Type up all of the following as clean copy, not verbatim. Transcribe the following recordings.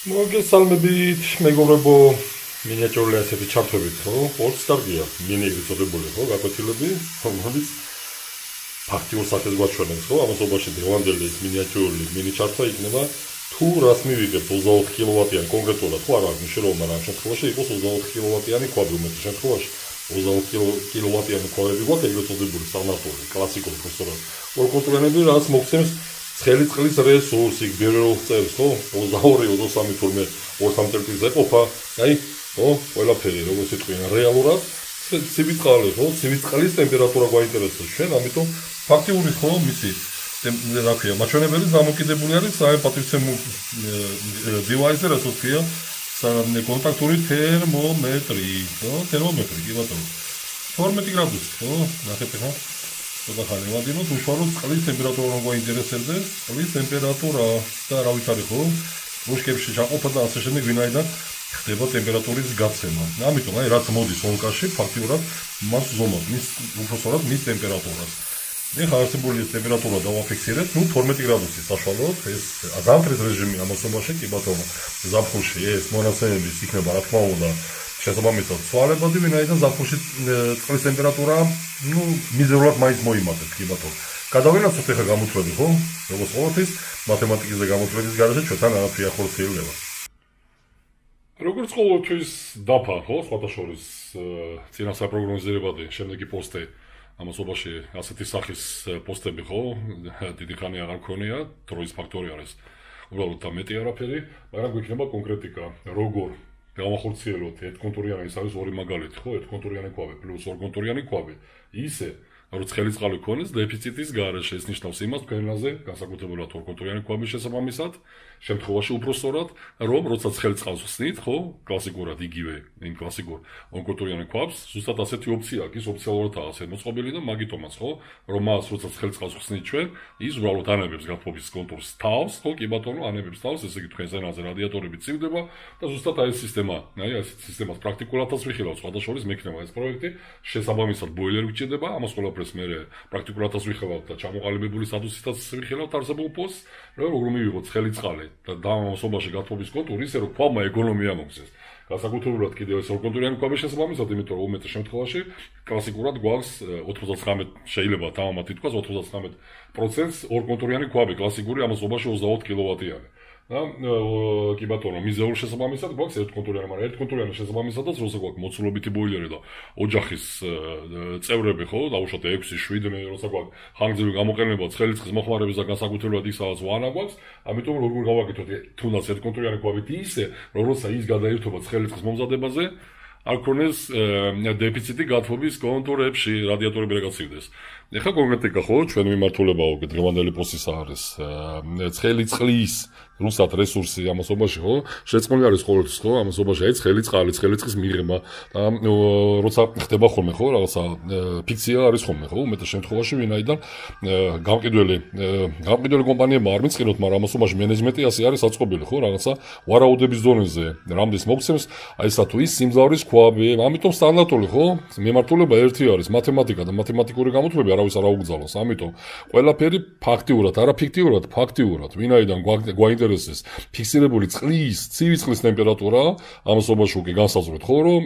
მოგესალმებით, მეგობრებო, მინიატურული ასეთი ჩართვებით, ხო? ორს კარგია, მინიატურები წოდებული, ხო, გაკვეთილები, რომელიც ფაქტიურ სახეს გვაჩვენებს, ხო? ამასობაში დღევანდელი მინიატურული მინი ჩართვა იქნება თუ რას მივიღებთ 24 კილოვატიანი კონკრეტულად, ხო, არა, მნიშვნელოვანი, მაგრამ ამ შემთხვევაში იყოს 24 კილოვატიანი კვადრი, უმეტეს შემთხვევაში 24 კილოვატიანი კვადრები გვაქვს, ეგრეთ წოდებული სტანდარტული, კლასიკური პროცესორი. ორკონტროლერები რაც მოგცემს ცხელი წყლის რესურსი, ბიროულს წერს, ხო? 22, 23 თურმე 2-3 წელიწადს ეყოფა. აი, ხო, ყველაფერი როგორც იტყვიან, რეალურად ცივი წყალი, ხო? ცივი წყლის ტემპერატურა გვაინტერესებს ჩვენ, ამიტომ ფაქტიური ხო, მისი რა ქვია, მაჩვენებელი დამოკიდებული არის საერთო პატივცემულ დივაისზე, რასაც ქვია, კონტაქტური თერმომეტრი, ხო? თერმომეტრი, კი ბატონო. 12 გრადუსი, ხო? ნახეთ ახლა. Tot așa, ne vadinut ușorul წყლის ტემპერატურა რომ გვაინტერესებდეს, წყლის ტემპერატურა და რა ვიცარი ხო, რუშკებში ჩაყოფა და ასე შემდეგ ვინაიდან ხდება ტემპერატურის გაცემა. ამიტომ აი რაც მოდის ონკაში, ფაქტიურად მას ზომავს, მის უпроსორად მის ტემპერატურას. ეხლა არსებული ტემპერატურა დავაფიქსირებთ, 12 გრადუსი საშუალოდ, ეს ზამთრის რეჟიმი ამასობაში, კი ბატონო, ზაფხულში ეს მონაცემების იქნება რა თქმა უნდა შესაბამისად ცვალებადი, ვინაიდან ზაფხულში წყლის ტემპერატურა, მიზერულად მაინც მოიმატებს, კი ბატონო. გადავინაცოთ ახლა გამოთვლები, ხო? როგორც ყოველთვის, მათემატიკის და გამოთვლების გარეშე ჩვენთან არაფერი ახორციელდება. როგორც ყოველთვის დაფა, ხო, სხვათა შორის წინა საპროგნოზირებადი, შემდეგი პოსტი ამასობაში ასეთი სახის პოსტები, ხო? დიდი ხანი აღარ ქონია, დროის ფაქტორი არის. უბრალოდ და მეტი არაფერი, მაგრამ გვიქნება კონკრეტიკა, როგორ გავახორციელოთ ერთკონტურიანი, ეს არის ორი მაგალითი, ხო? ერთკონტურიანი კვაბი პლუს ორკონტურიანი კვაბი. ისე, რომ ცხელი წყალი ქონდეს დეფიციტის გარეშე, ეს ნიშნავს იმას, თქვენაზე განსაკუთრებულად ორკონტურიანი კვაბის შესაბამისად, შემთხვევაში უпроსორად, რომ როცა ცხელი წყალს ხსნით, ხო? კლასიკურად იგივე იმ კლასიკურ ორკონტურიანი კვაბს, ზუსტად ასეთი ოფცია აქვს, ოფიციალურადაა ასე მოწყობილი და მაგიტომაც, ხო? რომ მას როცა ცხელი წყალს ხსნით ჩვენ, ის უბრალოდ ანებებს გათბობის კონტურს თავს, ხო? კი ბატონო, ანებებს თავს, ესე იგი თქვენ ზენაზე რადიატორები წივდება და ზუსტად აი ეს სისტემა, აი ეს სისტემას პრაქტიკულადაც ვიხილავ, სხვათა შორის მექნება ეს პროექტი, შესაბამისად ბოილერი გჭირდება, ამას ყველაფერს მე პრაქტიკულადაც ვიხილავ და ჩამოყალიბებული სტატუსითაც ვიხილავ არსებულ პოსტს, რომ მივიღოთ ცხელი წყალი და დამამოსობაში გათბობის კონტური, ისე რომ კვაბმა ეკონომია მოგცეს. განსაკუთრებულად კიდევ ეს ორკონტურიანი კვაბის შესაბამისად, იმიტომ რომ უმეტეს შემთხვევაში კლასიკურად გვაქვს 99 შეიძლება თამამად ითქვას 99% ორკონტურიანი კვაბი, კლასიკური ამასობაში 24 კილოვატიანი. და კი ბატონო, მიზეურ შესაბამისად გვაქვს ერთკონტურიანი, მაგრამ ერთკონტურიანი შესაბამისადაც როცა გვაქვს მოცულობითი ბოილერი და ოჯახის წევრები, ხო, დაუშვათ 6-7, როცა გვაქვს ხანგრძლივი გამოყენება ცხელი წყლის მოხმარების და განსაკუთრებულად ის რაღაც ვანა გვაქვს, ამიტომ როგორ გავაკეთოთ თუნდაც ერთკონტურიანი კვაბით ისე, რომ როცა ის გადაირთვება ცხელი წყლის მომზადებაზე, არ ქონდეს დეფიციტი გათბობის კონტურებში, რადიატორები რა გაცივდეს. ეხლა კონკრეტიკა ხო, ჩვენ მიმართულებაო დღევანდელი პოსტის არის ცხელი წყლის რუსად რესურსი ამასობაში, ხო? შეწყმული არის ყოველთვის, ხო? ამასობაში აი ცხელი წყლის მიღება და როცა ხდება ხოლმე, ხო? რაღაცა ფიქცია არის ხოლმე, ხო? უმეტეს შემთხვევაში ვინაიდან გამყიდველი კომპანიებმა არ მიწყინოთ, მაგრამ ამასობაში მენეჯმენტი ასე არის აწყობილი, ხო? რაღაცა ვარაუდების დონეზე რამდენს მოგცემს, აი ესა თუ ის სიმძლავრის კვაბი, ამიტომ სტანდარტული, ხო? მიმართულება ერთი არის, მათემატიკა და მათემატიკური გამოთვლები არავის არ აუგზავნოს, ამიტომ ყველაფერი ფაქტიურად, არა ფიქტიურად, ფაქტიურად, ვინაიდან გვაინტერესებს ფიქსირებული წყლის, ცივი წყლის ტემპერატურა, ამასობაში უკვე განსაზღვრეთ, ხო, რომ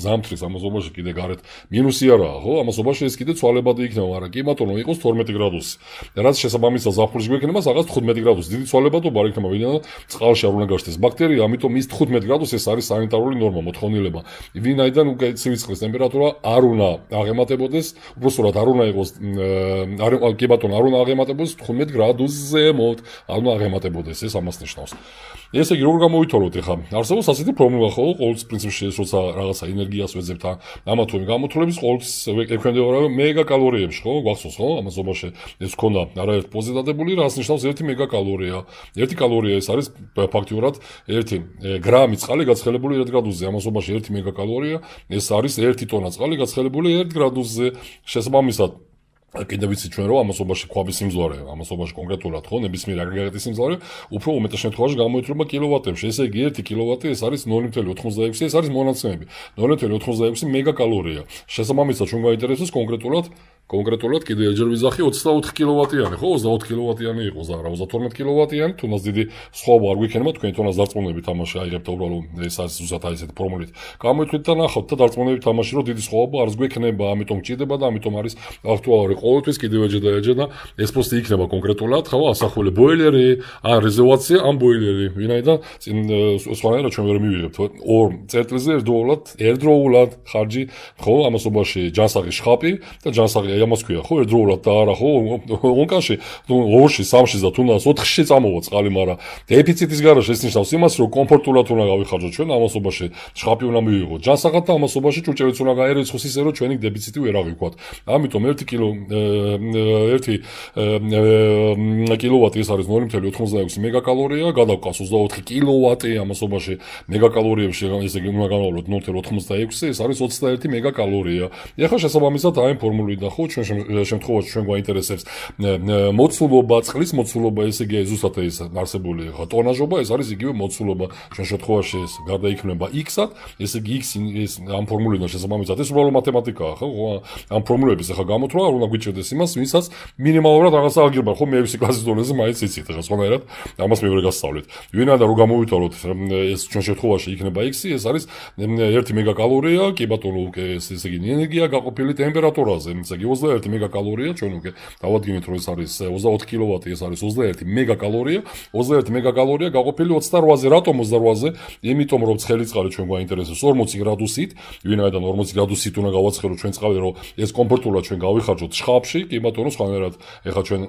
ზამთრის ამასობაში კიდე გარეთ მინუსი არაა, ხო? ამასობაში ეს კიდე ცვალებადი იქნება, მაგრამ კი ბატონო, იყოს 12 გრადუსი. რაც შესაბამისად ზაფხულში გვექნება რაღაც 15 გრადუსი. დიდი ცვალებადობა არ იქნება, ვინაიდან წყალში არ უნდა გაჩნდეს ბაქტერია, ამიტომ ის 15 გრადუსი ეს არის სანიტარული ნორმა, მოთხოვნილება. ვინაიდან უკვე ცივი წყლის ტემპერატურა არ უნდა აღემატებოდეს, უბრალოდ არ უნდა იყოს კი ბატონო, არ უნდა აღემატებოდეს 15 გრადუსზე ზემოთ, არ უნდა აღემატებოდეს, ეს ამას ნიშნავს. ესე იგი, როგორ გამოვითვალოთ ახლა? არსებობს ასეთი ფორმულა, ხო? ყოველთვის პრინციპში ეს როცა რაღაცა ენერგიას ვეძებთ ამა თუ იმ გამოთვლების, ყოველთვის ექვემდებარება მეგაკალორიებში, ხო? გვახსოვს, ხო? ამასობაში ეს ქონდა არაერთ პოზზე დადებული, რაც ნიშნავს 1 მეგაკალორია. 1 კალორია ეს არის ფაქტიურად 1 გრამი წყალი გაცხელებული 1 გრადუსზე. ამასობაში 1 მეგაკალორია ეს არის 1 ტონა წყალი გაცხელებული 1 გრადუსზე. შესაბამისად კიდე ვიცით ჩვენ რომ ამასობაში კვაბის სიმძლავრე, ამასობაში კონკრეტულად ხო, ნებისმიერ აგრეგატის სიმძლავრე უფრო უმეტეს შემთხვევაში გამოითვლება კილოვატებში. ესე იგი 1 კილოვატი ეს არის 0.86, ეს არის მონაცემები. 0.86 მეგაკალორია. შესაბამისად ჩვენ გაინტერესებს კონკრეტულად კონკრეტულად კიდე ჯერ ვიზახი 24 კილოვატიანი, ხო, 24 კილოვატიანი იყო, არა 32 კილოვატიანი, თუნდაც დიდი სხვაობა არ გვიქნება, თქვენ თუნდაც დარწმუნებით თამაში აიღებთ უბრალოდ ეს არის ზუსტად ესეთი ფორმულით. გამოიწვით და ნახავთ და დარწმუნებით თამაში რომ დიდი სხვაობა არ გვექნება, ამიტომ გჭირდება და ამიტომ არის აქტუალური ყოველთვის კიდევ ეჯა და ეს პოსტი იქნება კონკრეტულად, ხო, ასახული ბოილერი, ან რეზერვაცია, ან ბოილერი, ვინაიდან სხვანაირად ჩვენ ვერ მივიღებთ ორ წერტილზე ერთდროულად ხარჯი, ხო, ამასობაში ჯანსაღი შხაპი და ჯანსაღი ამას ქვია, ხო, ერთდროულად და არა, ხო, ონკანში, ორში, სამში და თუნდაც 4-ში წამოვა წყალი, მაგრამ დეფიციტის გარშე ეს ნიშნავს იმას, რომ კომფორტულად უნდა გავიხარჯოთ ჩვენ ამასობაში, შხაპი უნდა მივიღოთ ჯანსაღად და ამასობაში ჭურჭელიც უნდა გაერიცხოს ისე, რომ ჩვენი დეფიციტი ვერ ავიქვათ. ამიტომ 1 კილოვატი ეს არის 0.86 მეგაკალორია, გადავყავს 24 კილოვატი ამასობაში მეგაკალორიებში, ესე იგი უნდა განავლოთ 0.86, ეს არის 21 მეგაკალორია. ეხლა შესაბამისად აი ამ ფორმულით და ხო ჩვენ შემთხვევაში ჩვენ გვაინტერესებს მოცულობა, წყლის მოცულობა, ესე იგი ზუსტად ეს არსებული ხა ტონაჟობა, ეს არის იგივე მოცულობა. ჩვენ შემთხვევაში ეს გარდაიქმნება x-ად, ესე იგი x ეს ამ ფორმულიდან შესაბამისად ეს უბრალოდ მათემატიკაა, ხო? ამ ფორმულების ახლა გამოთვლა არ უნდა გვიჭირდეს იმას, ვისაც მინიმალურად რაღაცა აღგება, ხო? მე 6 კლასის დონეზე მაინც იცით, ახლა სხვანაირად ამას მეორე გასწავლეთ. ვინაიდან რომ გამოვითვალოთ ეს ჩვენ შემთხვევაში იქნება x-ი, ეს არის 1 მეგაკალორია, კი ბატონო, უკვე ესე იგი ენერგია გაყოფილი ტემპერატურაზე, ესე იგი 21 მეგაკალორია, ჩვენ უკვე დავადგინეთ რომ ეს არის 24 კილოვატი, ეს არის 21 მეგაკალორია, 21 მეგაკალორია გაყოფილი 28-ზე, რატომ 28-ზე? იმიტომ რომ ცხელი წყალი ჩვენ გვაინტერესებს 40 გრადუსით, ვინაიდან 40 გრადუსით უნდა გავაცხელოთ ჩვენ წყალი, რომ ეს კომფორტულად ჩვენ გავიხარჯოთ შხაპში, კი ბატონო, სხვანაირად ეხლა ჩვენ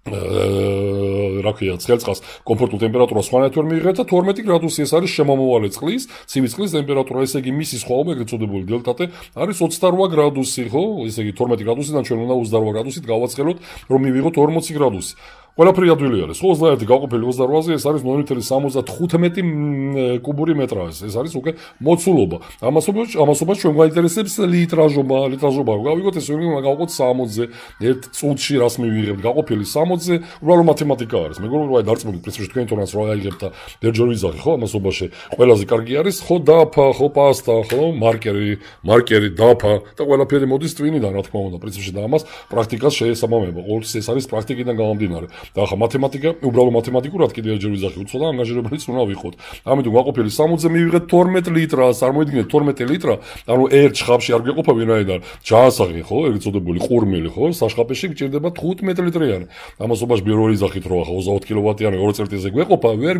რა ქვია, ცხელ წყალს კომფორტულ ტემპერატურას სხვანაირად ვერ მიიღებთ და 12 გრადუსი ეს არის შემომავალი წყლის, ცივი წყლის ტემპერატურა, ესე იგი მისი სხვაობა, ეგრეთ წოდებული დელტატე არის 28 გრადუსი, ხო? ესე იგი 12 გრადუსიდან ჩვენ უნდა 28 გრადუსით გავაცხელოთ, რომ მივიღოთ 40 გრადუსი. ყველაფერი ადვილი არის. ხო, 21 გაყოფილი 28-ზე ეს არის 0.75 კუბური მეტრა. ეს არის უკვე მოცულობა. ამასობაში ჩვენ გვაინტერესებს ლიტრაჟობა. გავიგოთ ეს უნდა გავყოთ 60-ზე, ერთ წუთში რას მივიღებთ. გაყოფილი 60-ზე, უბრალოდ მათემატიკა არის. მეგობრებო, აი დარწმუნდით, პრინციპში თქვენ თორემ რა აიღებთ და ბერჯერ ვიზახი, ხო, ამასობაში ყველაზე კარგი არის, ხო, დაფა, ხო, პასტა, ხო, მარკერი, დაფა და ყველაფერი მოდის ტვინიდან, რა თქმა უნდა, პრინციპში და ამას პრაქტიკას შეესაბამება. ყოველთვის ეს არის პრაქტიკიდან გამომდინარე. და ახლა მათემატიკა, უბრალოდ მათემატიკურად კიდევ ჯერ ვიზახი უცხო და ანგაჟირებელიც უნდა ვიყოთ. ამიტომ გაყოფილი 60-ზე მივიღეთ 12 ლიტრა, წარმოიდგინეთ 12 litrა, ანუ ერთ შხაპში არ გეყოფა ვინაიდან ჯანსაღი, ხო, ეგრეთ წოდებული ყურმილი, ხო, საშხაპში გჭირდება 15 litrიანი. ამასობაში ბირო ვიზახით რომ ახლა 20 კილოვატიანი 2 წერტილზე გვეყოფა, ვერ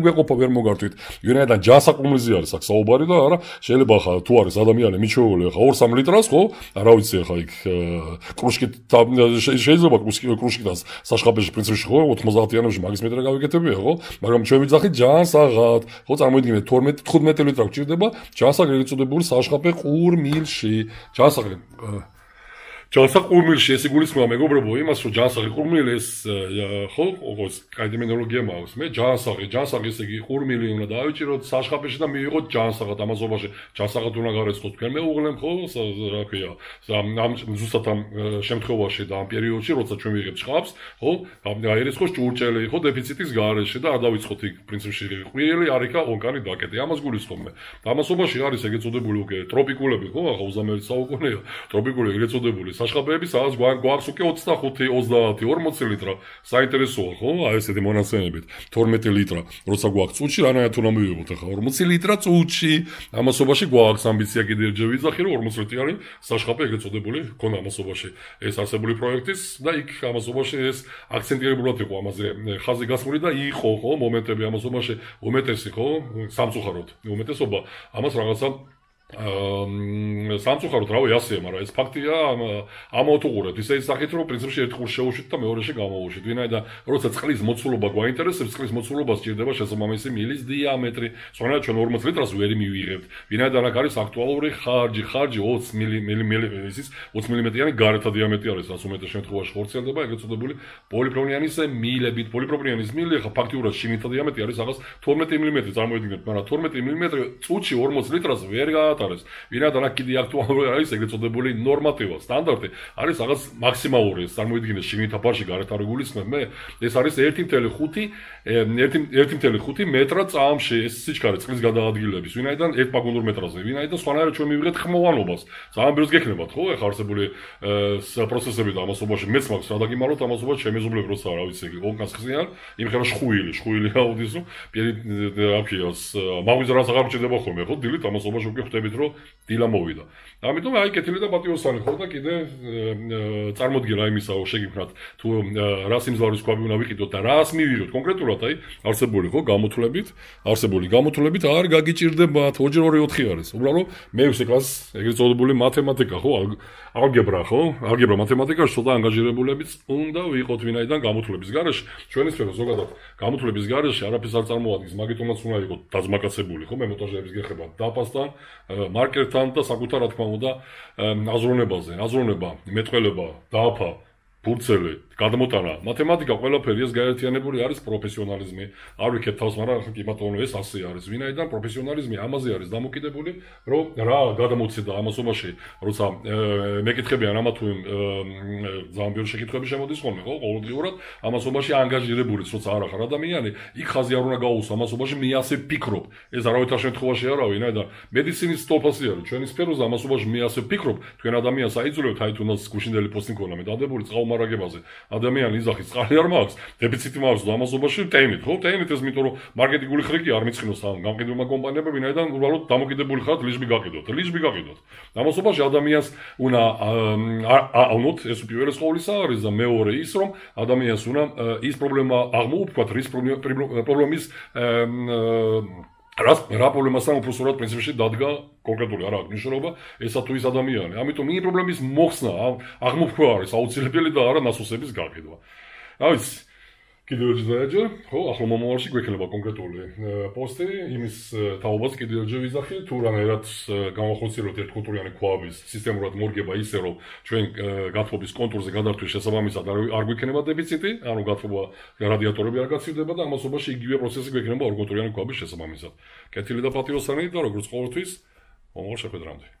მოგართვით. ვინაიდან ჯანსაყრუმლზე არის აქ საუბარი და არა, შეიძლება ახლა თუ არის ადამიანი მიჩვეული ახლა 2-3 litrას, ხო, რა ვიცი ახლა იქ კრუშკით შეიძლება კრუშკიტას საშხაპში პრინციპში ხო 90-იანებში მაგის მეტრა გავიკეთებია, ხო? მაგრამ ჩვენ ვიძახით ჯანსაღად, ხო, წარმოიდგინეთ 12-15 ლიტრა გჭირდება ჯანსაღი ეგრეთ წოდებული საშხაპე ყურმილში. ჯანსაღ ყურმილში ეს იგულისხმება მეგობრებო იმას, რომ ჯანსაღი ყურმილი ეს ხო, ოღონდ კაი ტერმინოლოგია მაქვს. მე ჯანსაღი ესე იგი ყურმილი უნდა დავიჭიროთ საშხაპში და მივიღოთ ჯანსაღად. ამასობაში ჯანსაღად უნდა გარეცხოთ თქვენ მეუღლემ, ხო, რა ქვია, ამ ზუსტად ამ შემთხვევაში და ამ პერიოდში, როცა ჩვენ ვიღებთ შხაპს, ხო, გაერიცხოს ჭურჭელი, ხო, დეფიციტის გარეშე და არ დავიწყოთ იქ პრინციპში ყვიელი, არიქა, ონკანი დაკეტე. ამას გულისხმობ მე. ამასობაში არის ეგრეთ წოდებული უკვე ტროპიკულები, ხო, ახლა 21 საუკუნეა, ტროპიკული ეგრეთ წოდებული საშხაპები, სადაც გვაქვს უკვე 25, 30, 40 ლიტრა. საინტერესოა, ხო? აი ესეთი მონაცემებით. 12 ლიტრა, როცა გვაქვს წუთში, რანაირად უნდა მივიღოთ ახლა 40 ლიტრა წუთში. ამასობაში გვაქვს ამბიცია კიდევ ჯერ ვიზახი, რომ 40 ლიტრიანი საშხაპი ეგრეთ წოდებული ქონა ამასობაში. ეს არსებული პროექტის და იქ ამასობაში ეს აქცენტირებულად იყო ამაზე ხაზი გასმული და იყო, ხო, მომენტები ამასობაში უმეტესი, ხო, სამწუხაროდ. უმეტესობა ამას რაღაცა სამწუხაროდ რავი ასეა, მაგრამ ეს ფაქტია ამოთუღურეთ. ისე ისახით, რომ პრინციპში ერთ ყურს შეუშვით და მეორეში გამოვუშვით. ვინაიდან როცა წყლის მოცულობა გვაინტერესებს, წყლის მოცულობას სჭირდება შესაბამისი მილის დიამეტრი. სწორედ ჩვენ 40 litrას ვერ მივიღებთ. ვინაიდან აქ არის აქტუალური ხარჯი 20 მმ-იანი გარეთა დიამეტრი არის, რაც უმეტეს შემთხვევაში ხორციელდება ეგრეთ წოდებული პოლიპროპილენის მილებით. პოლიპროპილენის მილი ხა ფაქტიურად შინითა დიამეტრი არის რაღაც 12 მმ წარმოიდგინეთ, მაგრამ 12 მმ წუთში 40 litrას ვერ ჩაატარეს. ვინაიდან აქ კიდე აქტუალური არის ეგრეთ წოდებული ნორმატივა, სტანდარტი, არის რაღაც მაქსიმალური, წარმოიდგინე შიგნით აფარში გარეთ არ გულისხმებ მე, ეს არის 1.5 მეტრა წამში ეს სიჩქარე წყლის გადაადგილების, ვინაიდან 1 პაგონურ მეტრაზე, ვინაიდან სხვანაირად ჩვენ მივიღეთ ხმოვანობას. ძალიან ბევრს გექნებათ, ხო, ეხლა არსებული პროცესები და ამასობაში მეც მაქვს რა დაგიმაროთ, ამასობაში შემეზობლებ როცა რა ვიცი, ონკას ხსნიან, იმხელა ხვილი აუდისო, აფიოს, მაგვიზ რაც აღარ მჭირდება ხოლმე, ხო, დილით ამასობაში უკვე ხვდებით, რომ დილა მოვიდა. ამიტომ აი კეთილი და პატიოსანი ხო და კიდე წარმოდგენა იმისა, რომ შეგიფრათ თუ რა სიმძლავრის ქვაბი უნდა ვიყიდოთ და რას მივიღოთ კონკრეტულად, აი, არსებული ხო, არსებული გამოთვლებით არ გაგიჭირდებათ 2-2-4 არის. უბრალოდ მე-6 კლასს ეგრეთ წოდებული მათემატიკა ხო, ალგებრა ხო? ალგებრა მათემატიკაში ცოტა ანგაჟირებულებიც უნდა ვიყოთ ვინაიდან გამოთვლების გარეშე. ჩვენი სფერო ზოგადად გამოთვლების გარეშე არაფერს არ წარმოადგენს, მაგითომაც უნდა იყოთ დაზმაკაცებული ხო? მე მონტაჟების გეხება დაფასთან, მარკერთან და საკუთარ რა თქმა უნდა აზროვნებაზე. აზროვნება, მეტყველება, დაფა, ფურცელი, გადმოტანა, მათემატიკა ყველაფერი ეს გაერთიანებული არის პროფესიონალიზმი. არ ვიქეთ თავს, მაგრამ კი ბატონო ეს ასე არის. ვინაიდან პროფესიონალიზმი ამაზე არის დამოკიდებული, რომ რა გადამოცედა ამასობაში, როცა მეკითხებიან ამა თუ იმ ძალიან ბევრი შეკითხვები შემოდის ხოლმე, ხო? ყოველდღიურად ამასობაში ანგაჟირებულიც როცა არ ახარ ადამიანი, იქ ხაზი არ უნდა გაუსვა, ამასობაში მე ასე ვფიქრობ. ეს არავითარ შემთხვევაში არა, ვინაიდან მედიცინის სტოფასი არის ჩვენი სფეროზე, ამასობაში მე ასე ვფიქრობ, თქვენ ადამიანს აიძულებთ აი თუნდაც გუშინდელი პოსტი მქონდა მე დადებული წყალმარაგებაზე. ადამიანი იძახის წყალი არ მაქვს, დეფიციტი მაქვს და ამასობაში ტეინით, ხო? ტეინით ეს იმიტომ რომ მარკეტინგული ხრიკი არ მიწყნოს ამ გამყიდველმა კომპანიებმა, ვინაიდან უბრალოდ დამოკიდებული ხართ ლიჟბი გაკიდოთ. ამასობაში ადამიანს უნდა ავნოთ, ეს უპირველეს ყოვლისა არის და მეორე ის რომ ადამიანს უნდა ის პრობლემა აღმოუქმნათ, რის პრობლემის რა პრობლემასთან უბრალოდ პრინციპში დადგა კონკრეტული არა აქვს მნიშვნელობა ესა თუ ის ადამიანი. ამიტომ იმ პრობლემის მოხსნა აღმოფხვრა არის აუცილებელი და არა ნასოსების გაკიდვა. რა ვიცი, კიდევ ერთხელ ხო, ახლა მომავალში გვექნება კონკრეტული პოსტი, იმის თაობას კიდევ ერთხელ ვიზახი, თუ რანაირად გამახოციეროთ ერთკულტურიანი ქვაბის სისტემურად მორგება ისე, რომ ჩვენ გათბობის კონტურზე გადართვის შესაბამისად არ გვექნება დეფიციტი, ანუ გათბობა რადიატორები არ გაცივდება და ამასობაში იგივე პროცესი გვექნება ორგულტურიანი ქვაბის შესაბამისად. კეთილი და პატიოსანი და როგორც ყოველთვის მომავალ შეხვედრამდე.